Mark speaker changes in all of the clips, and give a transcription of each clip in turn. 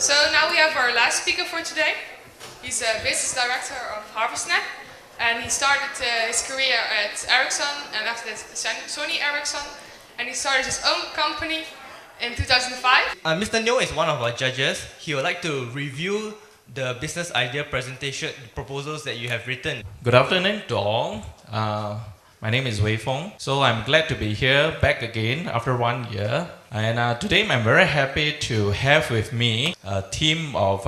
Speaker 1: So now we have our last speaker for today. He's a business director of Harvestnet, and he started his career at Ericsson, and after that Sony Ericsson, and he started his own company in 2005.
Speaker 2: Mr. Nyo is one of our judges. He would like to review the business idea presentation proposals that you have written.
Speaker 3: Good afternoon to all. My name is Wei Fong. So I'm glad to be here back again after 1 year. And today I'm very happy to have with me a team of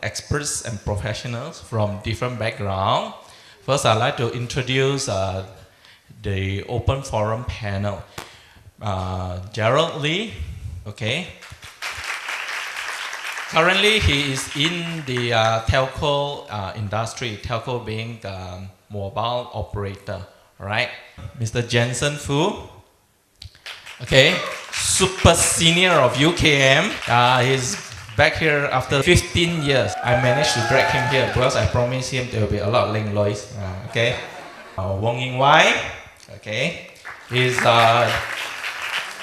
Speaker 3: experts and professionals from different backgrounds. First, I'd like to introduce the open forum panel. Gerald Lee, okay. Currently, he is in the telco industry, telco being the mobile operator, right? Mr. Jensen Fu, okay, super senior of UKM. He's back here after 15 years. I managed to drag him here because I promised him there will be a lot of Ling Lois, okay. Wong Ying Wai, okay, he's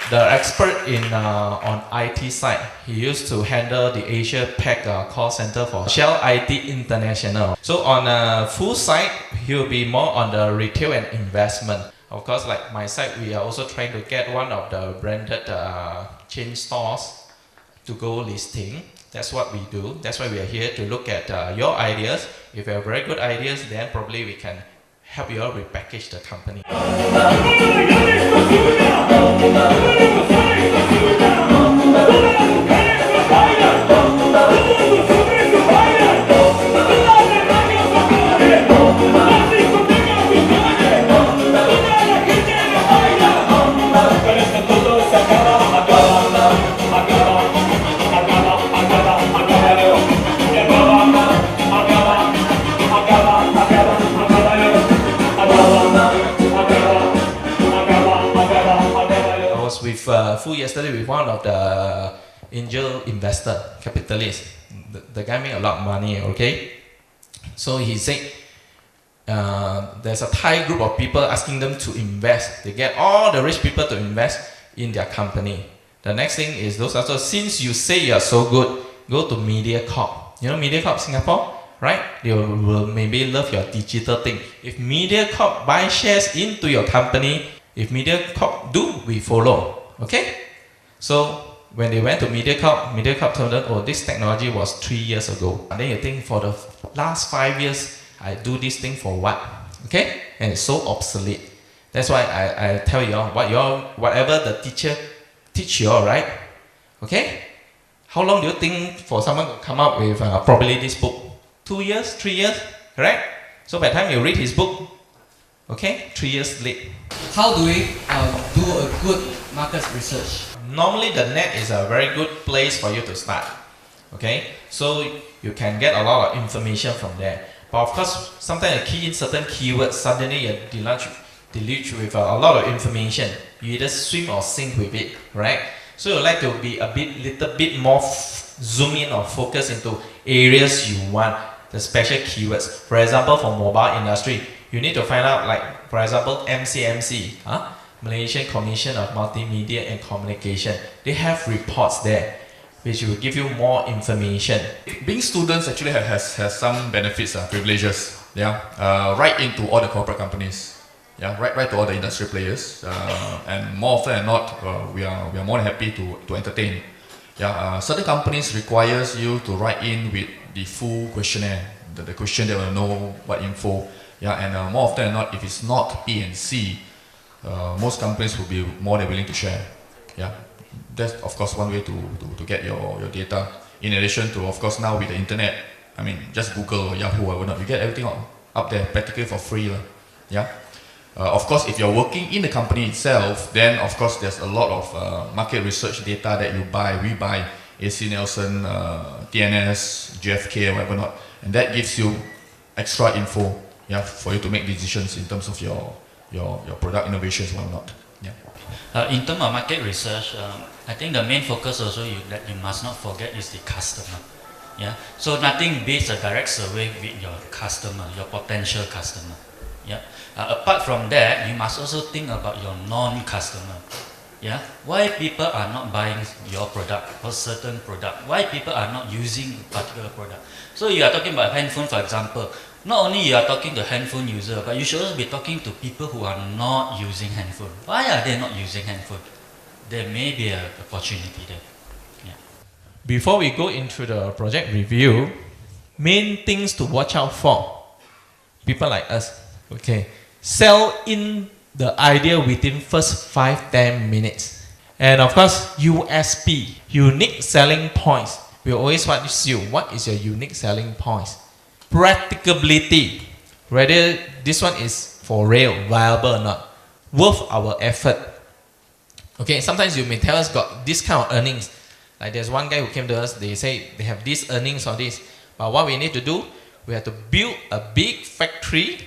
Speaker 3: the expert in on IT side. He used to handle the Asia Pac call center for Shell IT International. So on a full side, he will be more on the retail and investment. Of course, like my side, we are also trying to get one of the branded chain stores to go listing. That's what we do. That's why we are here to look at your ideas. If you have very good ideas, then probably we can help you all repackage the company. Fu yesterday with one of the angel investor capitalists. The guy made a lot of money, okay? So he said there's a Thai group of people asking them to invest. They get all the rich people to invest in their company. The next thing is those also, since you say you are so good, go to MediaCorp. You know MediaCorp Singapore, right? They will maybe love your digital thing. If MediaCorp buy shares into your company, if MediaCorp do, we follow. Okay, so when they went to MediaCorp told them, oh, this technology was 3 years ago. And then you think, for the last 5 years, I do this thing for what? Okay, and it's so obsolete. That's why I tell you all, whatever the teacher teach you all, right? Okay, how long do you think for someone to come up with probably this book? 2 years, 3 years, correct? So by the time you read his book, okay, 3 years late.
Speaker 4: How do we do a good market research?
Speaker 3: Normally the net is a very good place for you to start, okay? So you can get a lot of information from there. But of course, sometimes you key in certain keywords, suddenly you're deluged with a lot of information. You either swim or sink with it, right? So you like to be little bit more zoom in or focus into areas you want, the special keywords. For example, for mobile industry, you need to find out, like, for example, MCMC, Malaysian Commission of Multimedia and Communication. They have reports there which will give you more information.
Speaker 5: Being students actually has some benefits, privileges, yeah, right into all the corporate companies, yeah, right to all the industry players, and more often than not, we are more than happy to entertain. Yeah, certain companies requires you to write in with the full questionnaire, the question that will know what info. Yeah, and more often than not, if it's not P and C, most companies will be more than willing to share. Yeah, that's of course one way to get your data. In addition to, of course, now with the internet, I mean, just Google or Yahoo or whatnot, you get everything up there practically for free. Yeah. Of course, if you're working in the company itself, then of course there's a lot of market research data that we buy AC Nelson, TNS, GFK, or whatever not, and that gives you extra info, yeah, for you to make decisions in terms of your product innovations, or not. Yeah.
Speaker 6: In terms of market research, I think the main focus also that you must not forget is the customer. Yeah. So nothing beats a direct survey with your customer, your potential customer. Yeah. Apart from that, you must also think about your non-customer. Yeah. Why people are not buying your product or certain product? Why people are not using a particular product? So you are talking about handphone, for example. Not only you are talking to handphone user, but you should also be talking to people who are not using handphone. Why are they not using handphone? There may be an opportunity there. Yeah.
Speaker 3: Before we go into the project review, main things to watch out for. People like us, okay, sell in the idea within first 5-10 minutes. And of course, USP, unique selling points. We always ask you, what is your unique selling points? Practicability, whether this one is for real, viable or not, worth our effort. Okay, sometimes you may tell us got this kind of earnings. Like there's one guy who came to us, they say they have this earnings or this. But what we need to do, we have to build a big factory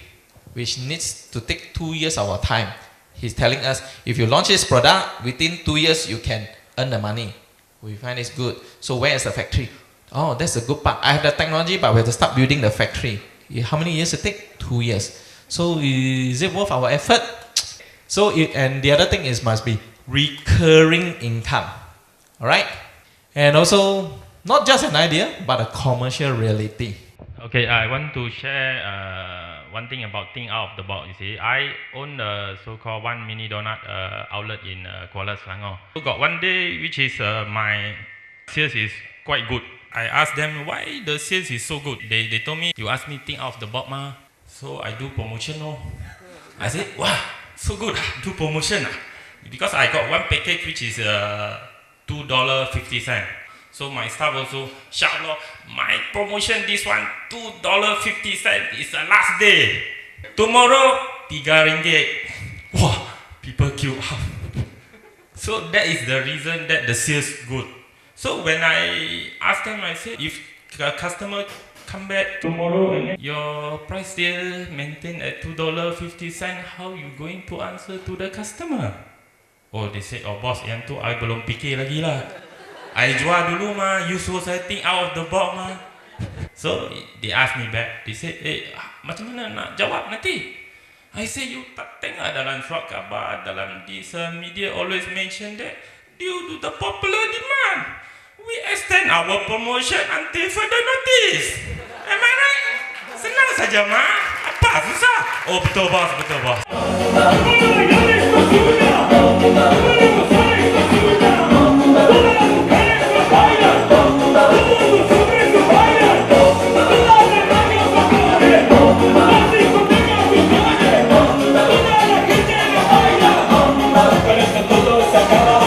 Speaker 3: which needs to take 2 years of our time. He's telling us, if you launch this product, within 2 years you can earn the money. We find it's good. So where is the factory? Oh, that's the good part. I have the technology, but we have to start building the factory. How many years it take? 2 years. So is it worth our effort? So and the other thing is must be recurring income. All right? And also, not just an idea, but a commercial reality.
Speaker 7: Okay, I want to share one thing about think out of the box. You see, I own a so-called one mini donut outlet in Kuala Selangor. So got one day, which is my sales is quite good. I asked them why the sales is so good. They told me, you asked me think out of the box ma. So I do promotion no. I said, wow, so good, do promotion. Because I got one package which is $2.50. So my staff also shout, Lord, my promotion this one $2.50 is the last day. Tomorrow RM3. Wow, people queue up. So that is the reason that the sales good. So when I ask them, I say, if a customer come back tomorrow and your price still maintain at $2.50, how you going to answer to the customer? Oh, they say, oh boss, yang tu I belum fikir lagi lah. I jual dulu mah, you suruh saya think out of the box mah. So they ask me back, they say, macam mana nak jawab nanti? I say, you tak tengok dalam surat khabar, dalam this media always mention that due to the popular demand, we extend our promotion until further notice. Am I right? Senang saja mah. Apa susah? Oh betul bos, betul bos.
Speaker 8: Todos se acaban,